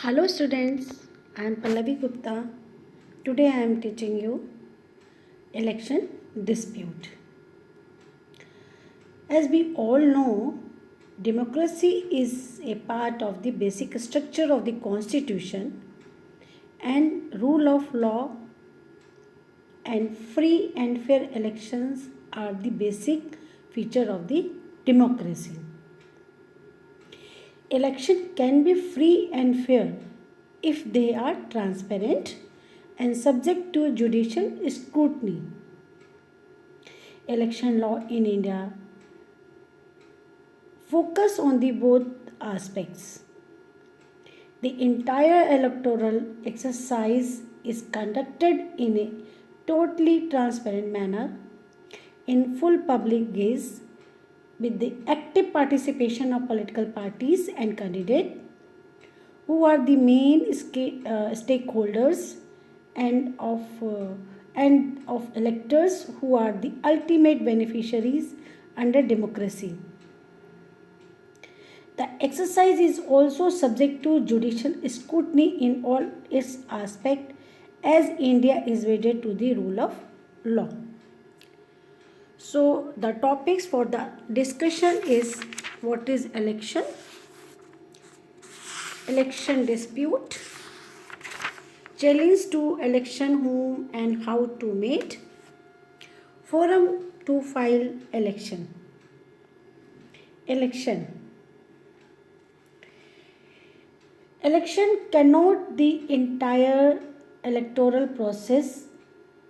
Hello students, I am Pallavi Gupta. Today I am teaching you election dispute. As we all know, democracy is a part of the basic structure of the constitution and rule of law and free and fair elections are the basic feature of the democracy. Election can be free and fair if they are transparent and subject to judicial scrutiny. Election law in India focus on the both aspects. The entire electoral exercise is conducted in a totally transparent manner in full public gaze with the active participation of political parties and candidates who are the main stakeholders and of electors who are the ultimate beneficiaries under democracy. The exercise is also subject to judicial scrutiny in all its aspects as India is wedded to the rule of law. So the topics for the discussion is what is election, election dispute, challenge to election whom and how to made, forum to file election. Election cannot the entire electoral process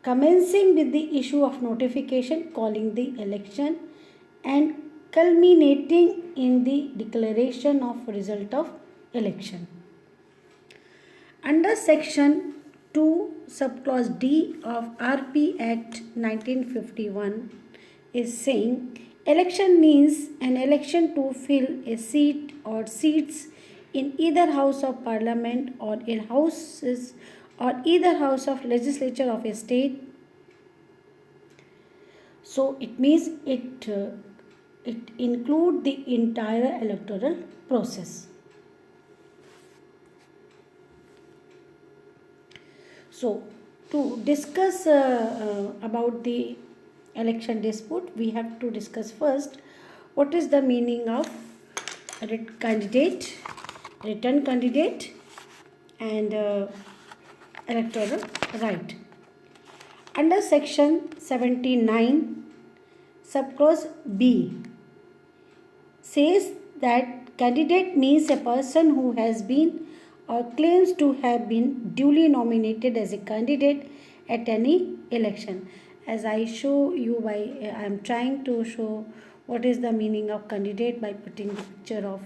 commencing with the issue of notification calling the election and culminating in the declaration of result of election. Under section 2 subclause D of RP Act 1951 is saying election means an election to fill a seat or seats in either house of parliament or in houses or either house of legislature of a state. So it means it include the entire electoral process. So to discuss about the election dispute, we have to discuss first what is the meaning of candidate, written candidate and electoral right. Under section 79 subclause B says that candidate means a person who has been or claims to have been duly nominated as a candidate at any election. As I show you by I am trying to show what is the meaning of candidate by putting the picture of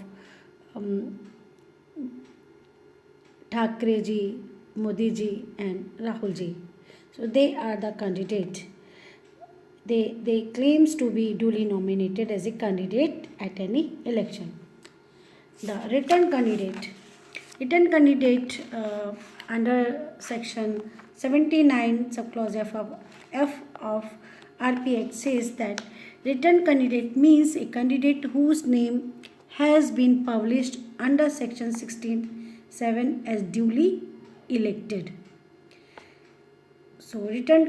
Thakre ji, Modi ji and Rahul ji. So they are the candidate. They claims to be duly nominated as a candidate at any election. The written candidate. Written candidate under section 79 subclause F of RP Act says that written candidate means a candidate whose name has been published under section 16(7) as duly elected. So written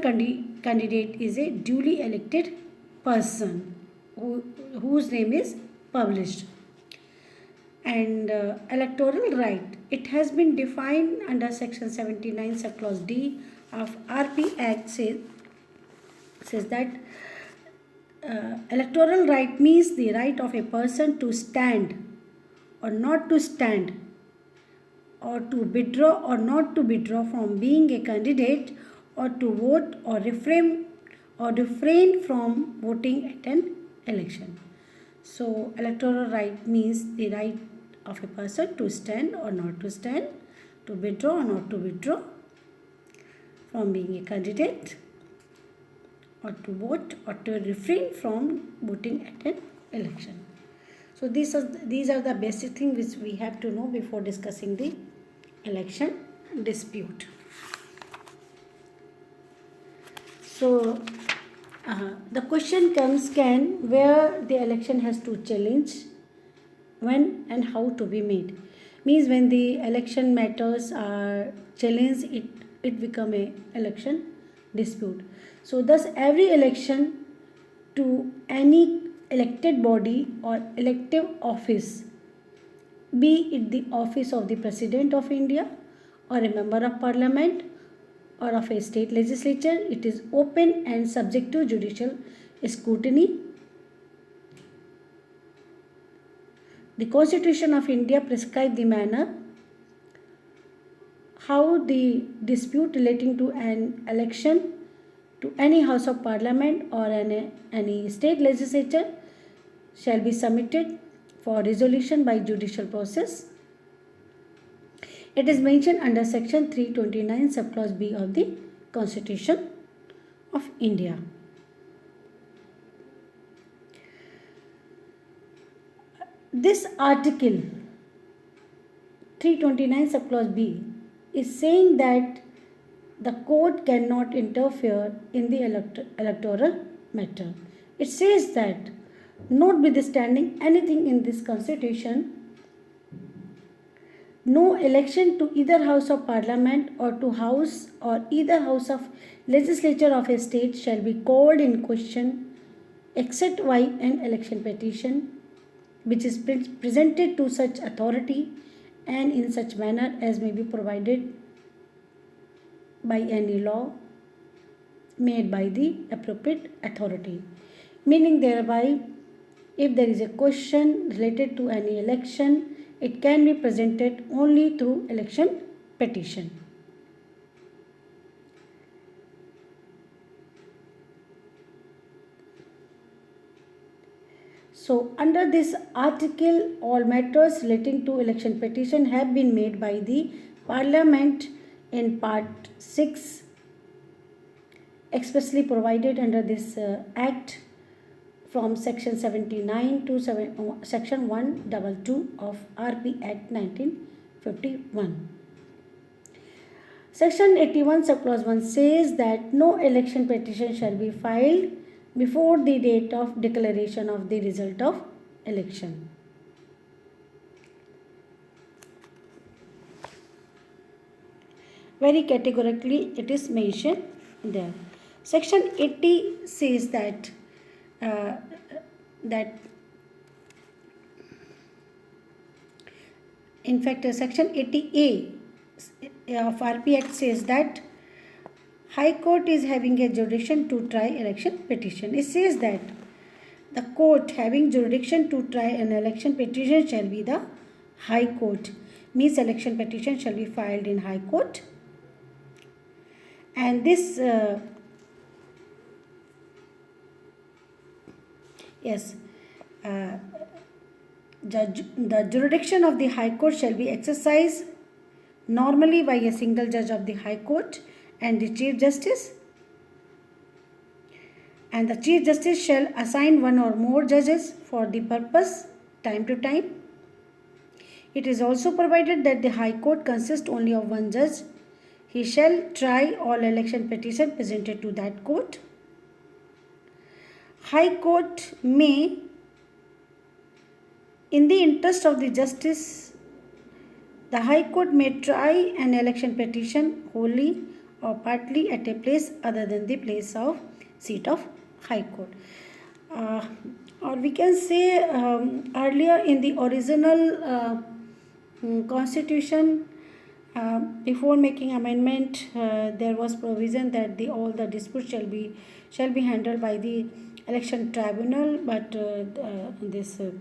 candidate is a duly elected person whose name is published. And electoral right, it has been defined under section 79 subclause D of RP Act says that electoral right means the right of a person to stand or not to stand or to withdraw or not to withdraw from being a candidate or to vote or refrain from voting at an election. So electoral right means the right of a person to stand or not to stand, to withdraw or not to withdraw from being a candidate, or to vote or to refrain from voting at an election. So these are the basic things which we have to know before discussing the election dispute. So the question comes, where the election has to challenge, when and how to be made. Means when the election matters are challenged, it become a election dispute. So thus every election to any elected body or elective office, be it the office of the President of India or a member of parliament or of a state legislature, it is open and subject to judicial scrutiny. The Constitution of India prescribes the manner how the dispute relating to an election to any house of parliament or any state legislature shall be submitted for resolution by judicial process. It is mentioned under section 329 subclause B of the Constitution of India. This article 329 subclause B is saying that the court cannot interfere in the electoral matter. It says that notwithstanding anything in this constitution, no election to either house of parliament or to house or either house of legislature of a state shall be called in question except by an election petition which is presented to such authority and in such manner as may be provided by any law made by the appropriate authority. Meaning thereby, if there is a question related to any election, it can be presented only through election petition. So, under this article, all matters relating to election petition have been made by the Parliament in Part 6, expressly provided under this Act from Section 79 to Section 122 of RP Act 1951. Section 81 subclause 1 says that no election petition shall be filed before the date of declaration of the result of election. Very categorically it is mentioned there. Section 80 says that in fact Section 80A of RP Act says that High Court is having a jurisdiction to try election petition. It says that the court having jurisdiction to try an election petition shall be the High Court. Means election petition shall be filed in High Court. And this the jurisdiction of the High Court shall be exercised normally by a single judge of the High Court and the Chief Justice. And the Chief Justice shall assign one or more judges for the purpose time to time. It is also provided that the High Court consists only of one judge. He shall try all election petitions presented to that court. High Court may, in the interest of the justice, the High Court may try an election petition wholly or partly at a place other than the place of seat of High Court. Or we can say earlier in the original constitution, before making amendment, there was provision that all the disputes shall be handled by the election tribunal, but the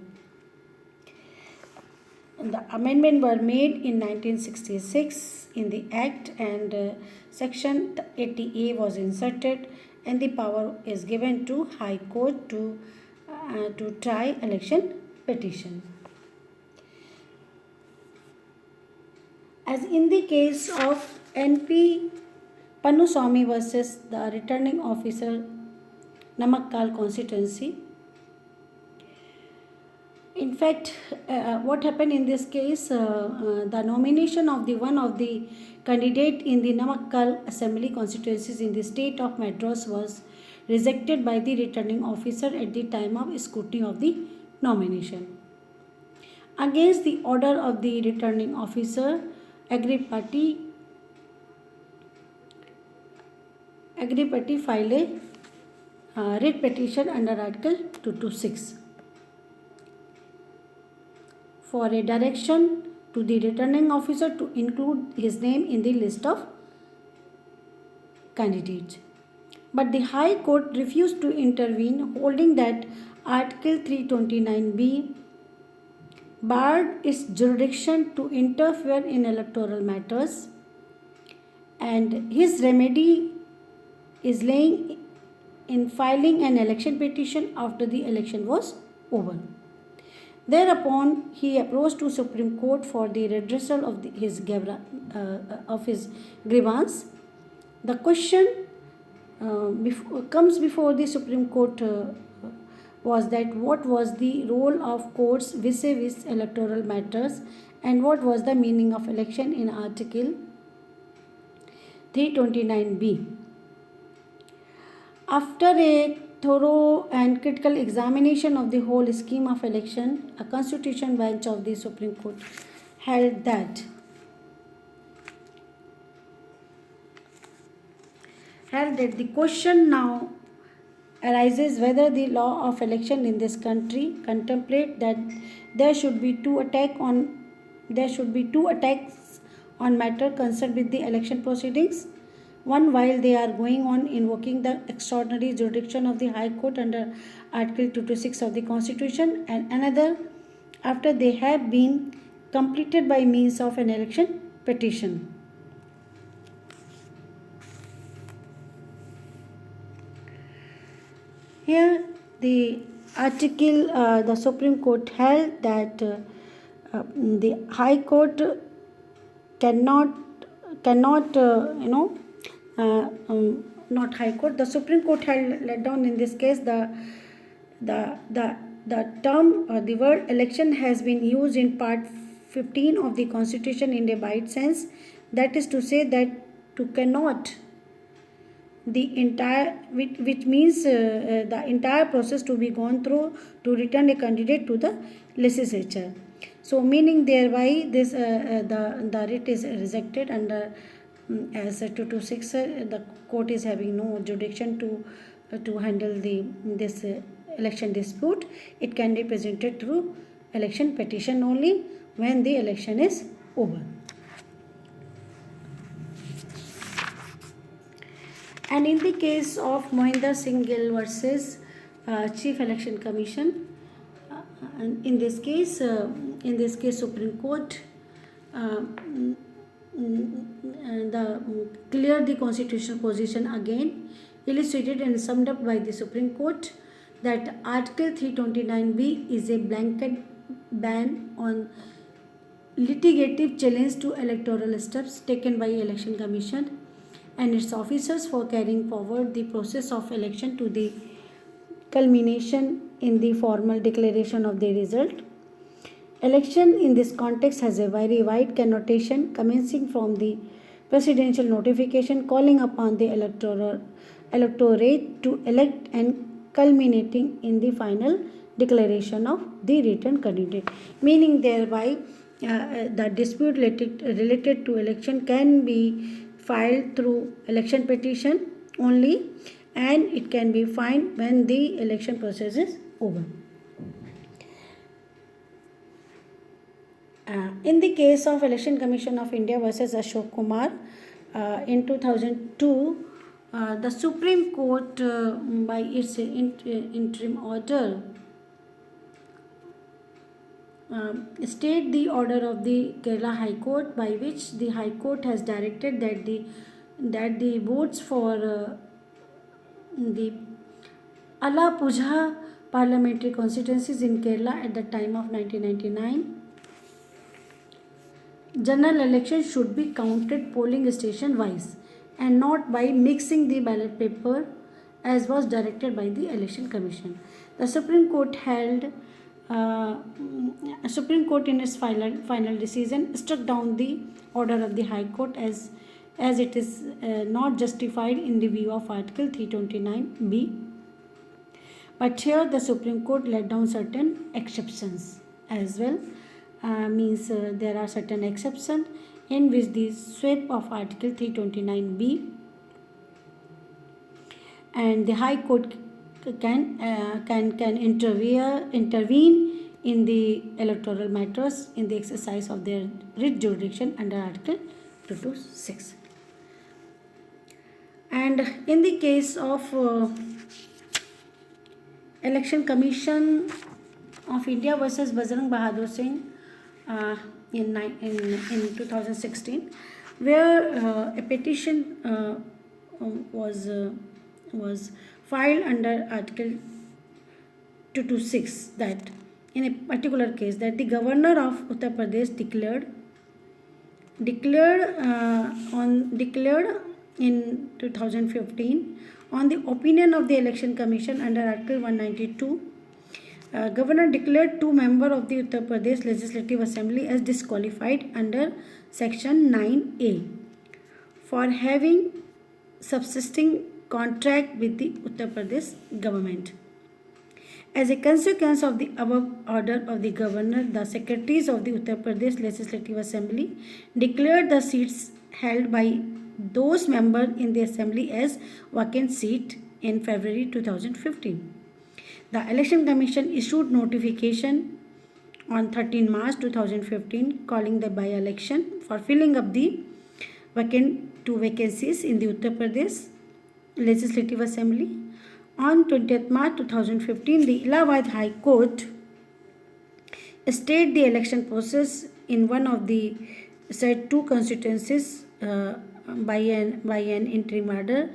amendment were made in 1966 in the Act, and Section 80A was inserted, and the power is given to High Court to try election petition. As in the case of NP Pannuswamy versus the returning officer, Namakkal constituency. In fact, what happened in this case, the nomination of one of the candidate in the Namakkal assembly constituencies in the state of Madras was rejected by the returning officer at the time of scrutiny of the nomination. Against the order of the returning officer, aggrieved party filed a writ petition under Article 226 for a direction to the returning officer to include his name in the list of candidates. But the High Court refused to intervene, holding that Article 329B barred its jurisdiction to interfere in electoral matters, and his remedy is laying in filing an election petition after the election was over. Thereupon, he approached to Supreme Court for the redressal of his grievance. The question comes before the Supreme Court was that what was the role of courts vis-a-vis electoral matters, and what was the meaning of election in Article 329B. After a thorough and critical examination of the whole scheme of election, a constitution bench of the Supreme Court held that the question now arises whether the law of election in this country contemplate that there should be two attacks on matter concerned with the election proceedings. One while they are going on invoking the extraordinary jurisdiction of the High Court under Article 226 of the Constitution, and another after they have been completed by means of an election petition. Here the Supreme Court held that the High Court cannot not High Court. The Supreme Court held let down in this case the term or the word election has been used in Part 15 of the Constitution in a wide sense. That is to say that to cannot the entire which means the entire process to be gone through to return a candidate to the legislature. So meaning thereby this the writ is rejected under as 226. The court is having no jurisdiction to handle this election dispute. It can be presented through election petition only when the election is over. And in the case of Mohinder Singh Gill versus Chief Election Commission, in this case Supreme Court cleared the constitutional position again, illustrated and summed up by the Supreme Court that Article 329B is a blanket ban on litigative challenge to electoral steps taken by Election Commission and its officers for carrying forward the process of election to the culmination in the formal declaration of the result. Election in this context has a very wide connotation, commencing from the presidential notification calling upon the electorate to elect and culminating in the final declaration of the written candidate. Meaning thereby the dispute related to election can be filed through election petition only, and it can be filed when the election process is over. In the case of Election Commission of India versus Ashok Kumar in 2002, the Supreme Court by its interim order stayed the order of the Kerala High Court, by which the High Court has directed that the votes for the Alappuzha parliamentary constituencies in Kerala at the time of 1999 general election should be counted polling station wise and not by mixing the ballot paper as was directed by the Election Commission. The Supreme Court held Supreme Court in its final decision struck down the order of the High Court as it is not justified in the view of Article 329B. But here the Supreme Court laid down certain exceptions as well. means there are certain exceptions in which the sweep of Article 329B and the High Court can intervene in the electoral matters in the exercise of their writ jurisdiction under Article 226. And in the case of Election Commission of India versus Bajrang Bahadur Singh in 2016, where a petition was filed under Article 226, that in a particular case that the governor of Uttar Pradesh declared in 2015 on the opinion of the Election Commission under Article 192. Governor declared two members of the Uttar Pradesh Legislative Assembly as disqualified under Section 9A for having subsisting contract with the Uttar Pradesh government. As a consequence of the above order of the governor, the secretaries of the Uttar Pradesh Legislative Assembly declared the seats held by those members in the assembly as vacant seat in February 2015. The Election Commission issued notification on 13 March 2015 calling the by-election for filling up the two vacancies in the Uttar Pradesh Legislative Assembly. On 20th March 2015, the Allahabad High Court stayed the election process in one of the said two constituencies by an interim order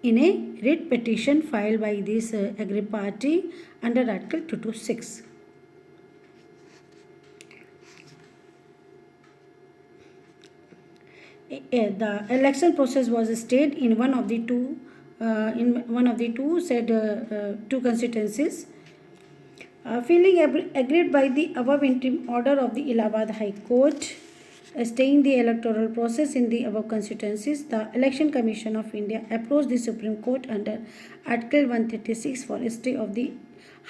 in a writ petition filed by this aggrieved party under Article 226. The election process was stayed in one of the two two constituencies. Feeling agreed by the above interim order of the Allahabad High Court, staying the electoral process in the above constituencies, the Election Commission of India approached the Supreme Court under Article 136 for a stay of the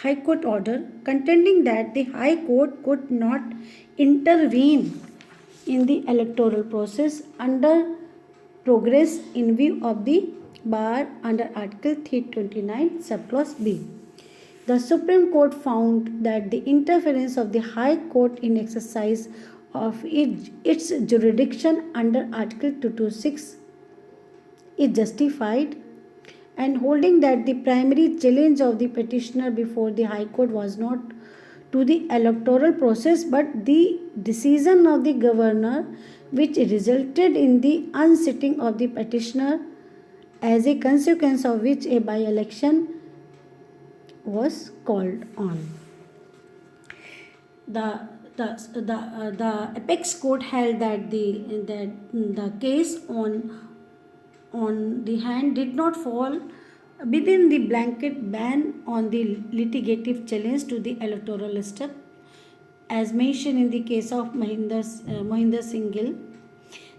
High Court order, contending that the High Court could not intervene in the electoral process under progress in view of the bar under Article 329 subclause B. The Supreme Court found that the interference of the High Court in exercise of its jurisdiction under Article 226 is justified, and holding that the primary challenge of the petitioner before the High Court was not to the electoral process but the decision of the governor, which resulted in the unsitting of the petitioner, as a consequence of which a by-election was called on. The apex court held that the case on the hand did not fall within the blanket ban on the litigative challenge to the electoral step, as mentioned in the case of Mohinder Singh Gill.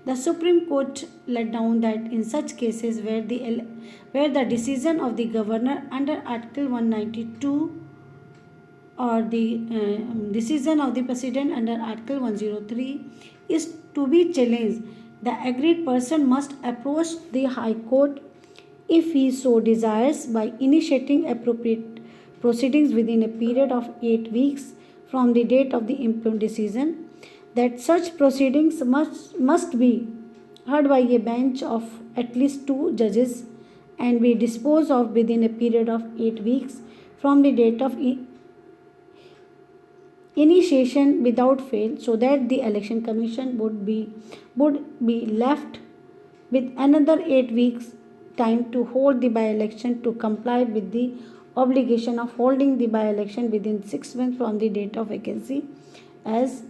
The Supreme Court laid down that in such cases where the decision of the governor under Article 192 or the decision of the President under Article 103 is to be challenged, the aggrieved person must approach the High Court if he so desires by initiating appropriate proceedings within a period of 8 weeks from the date of the impugned decision, that such proceedings must be heard by a bench of at least 2 judges and be disposed of within a period of 8 weeks from the date of initiation without fail, so that the Election Commission would be left with another 8 weeks time to hold the by-election to comply with the obligation of holding the by-election within 6 months from the date of vacancy, as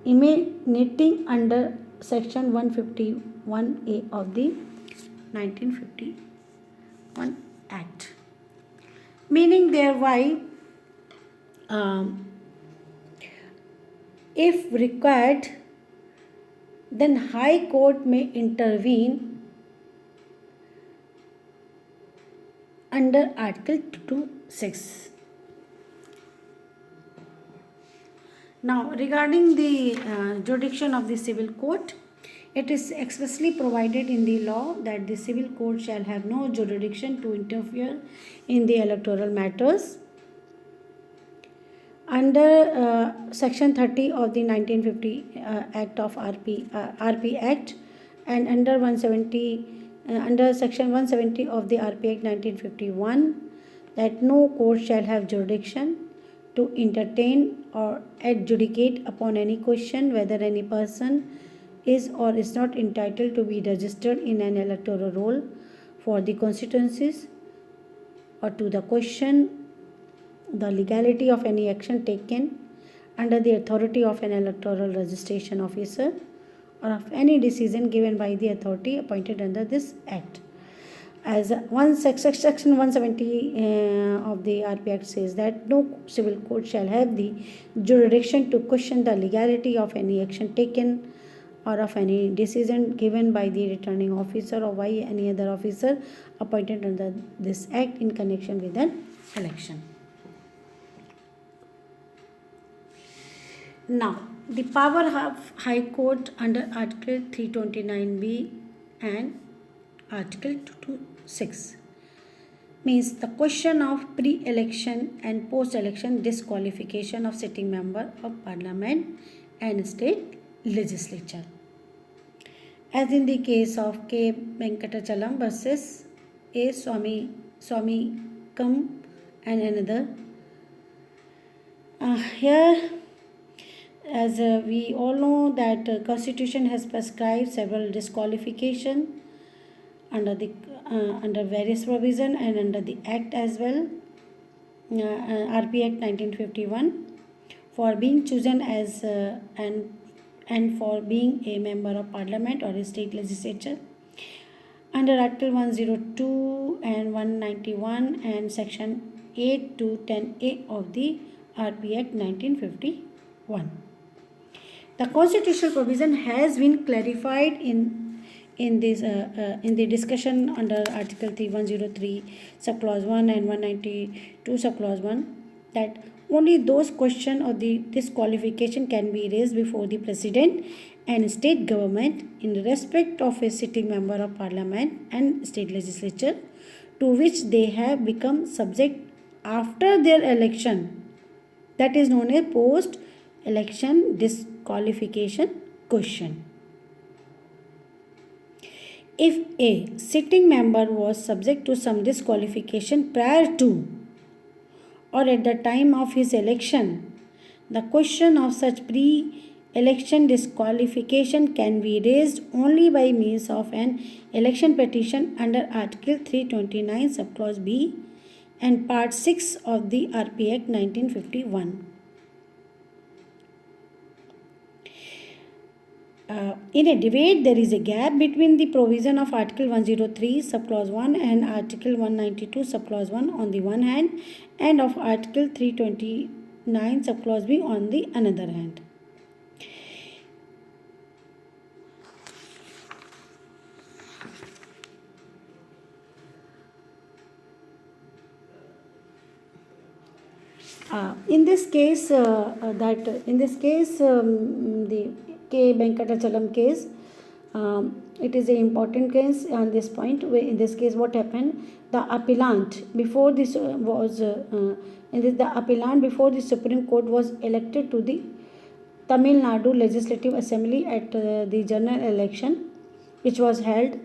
emanating under Section 151A of the 1951 Act. Meaning thereby, if required, then High Court may intervene under Article 226. Now, regarding the jurisdiction of the civil court, it is expressly provided in the law that the civil court shall have no jurisdiction to interfere in the electoral matters. Under Section 30 of the 1950 Act of RP Act, and under 170 under Section 170 of the RP Act 1951, that no court shall have jurisdiction to entertain or adjudicate upon any question whether any person is or is not entitled to be registered in an electoral roll for the constituencies, or to the question the legality of any action taken under the authority of an electoral registration officer, or of any decision given by the authority appointed under this act. As Section 170 of the RP Act says that no civil court shall have the jurisdiction to question the legality of any action taken or of any decision given by the returning officer or by any other officer appointed under this act in connection with an election. Now, the power of High Court under Article 329B and Article 226 means the question of pre-election and post-election disqualification of sitting member of parliament and state legislature. As in the case of K. Venkatachalam versus A. Swamikam and another. Here, as we all know that Constitution has prescribed several disqualification under various provision and under the Act as well, RP Act 1951, for being chosen as and for being a member of parliament or a state legislature. Under Article 102 and 191 and Section 8 to 10A of the RP Act 1951. The constitutional provision has been clarified in the discussion under Article 103 subclause 1 and 192 subclause 1 that only those questions of the disqualification can be raised before the President and state government in respect of a sitting member of parliament and state legislature to which they have become subject after their election. That is known as post-election disqualification question. If a sitting member was subject to some disqualification prior to or at the time of his election, the question of such pre-election disqualification can be raised only by means of an election petition under Article 329 subclause B and Part 6 of the RP Act 1951. In a debate, there is a gap between the provision of Article 103 subclause 1 and Article 192 subclause 1 on the one hand and of Article 329 subclause B on the another hand. In this case, the K. Venkatachalam case, it is an important case on this point. In this case, what happened? The appellant before this the appellant before the Supreme Court was elected to the Tamil Nadu Legislative Assembly at the general election, which was held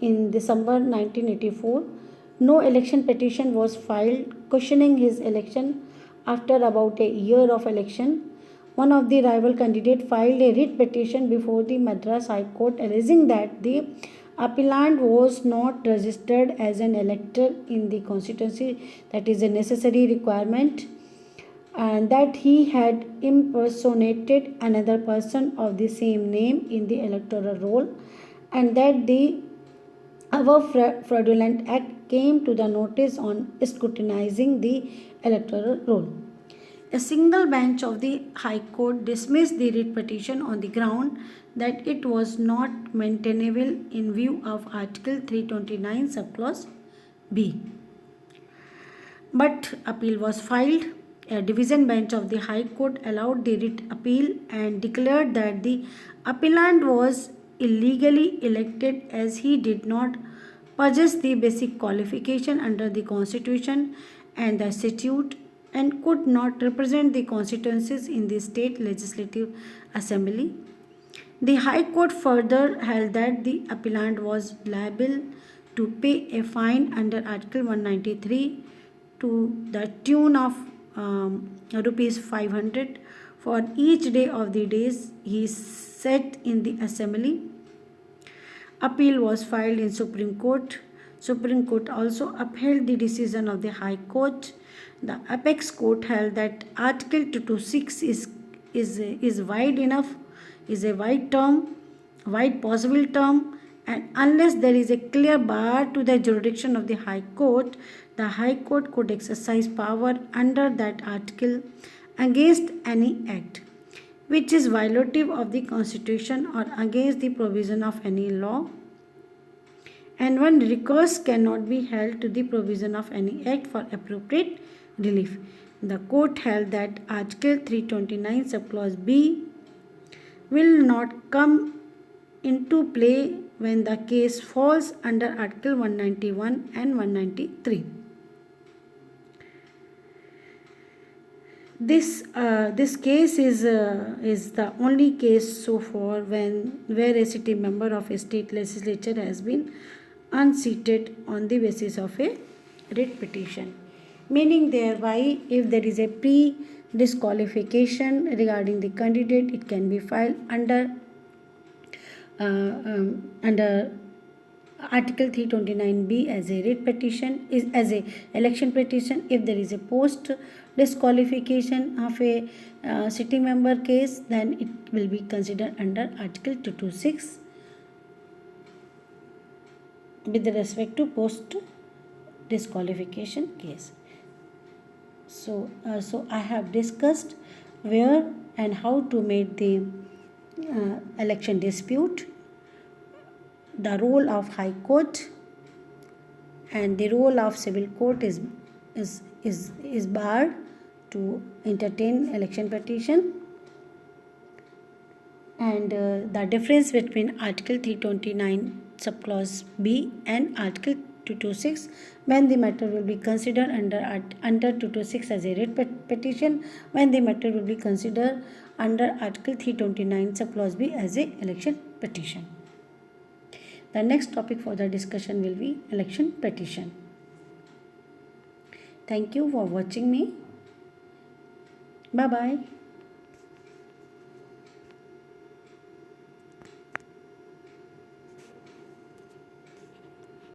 in December 1984. No election petition was filed questioning his election. After about a year of election, one of the rival candidates filed a writ petition before the Madras High Court alleging that the appellant was not registered as an elector in the constituency, that is a necessary requirement, and that he had impersonated another person of the same name in the electoral roll, and that the above fraudulent act came to the notice on scrutinizing the electoral roll. A single bench of the High Court dismissed the writ petition on the ground that it was not maintainable in view of Article 329 subclause B. But appeal was filed A division bench of the High Court allowed the writ appeal and declared that the appellant was illegally elected as he did not possess the basic qualification under the Constitution and the statute and could not represent the constituencies in the state legislative assembly. The High Court further held that the appellant was liable to pay a fine under Article 193 to the tune of rupees 500 for each day of the days he sat in the assembly. Appeal was filed in Supreme Court. Supreme Court also upheld the decision of the High Court. The apex court held that Article 226 is wide enough, is a wide term, wide possible term, and unless there is a clear bar to the jurisdiction of the High Court, the High Court could exercise power under that article against any act which is violative of the Constitution or against the provision of any law, and when recourse cannot be held to the provision of any act for appropriate relief. The court held that Article 329 subclause B will not come into play when the case falls under Article 191 and 193. This case is the only case so far where a sitting member of a state legislature has been unseated on the basis of a writ petition, meaning thereby if there is a pre-disqualification regarding the candidate, it can be filed under Article 329B as a writ petition, is as a election petition. If there is a post disqualification of a sitting member case, then it will be considered under Article 226 with respect to post disqualification case. So I have discussed where and how to make the election dispute, the role of High Court, and the role of civil court is barred to entertain election petition, and the difference between Article 329 subclause B and Article 226 when the matter will be considered under 226 as a writ petition, when the matter will be considered under Article 329 subclause B as a election petition. The next topic for the discussion will be election petition. Thank you for watching me. Bye bye.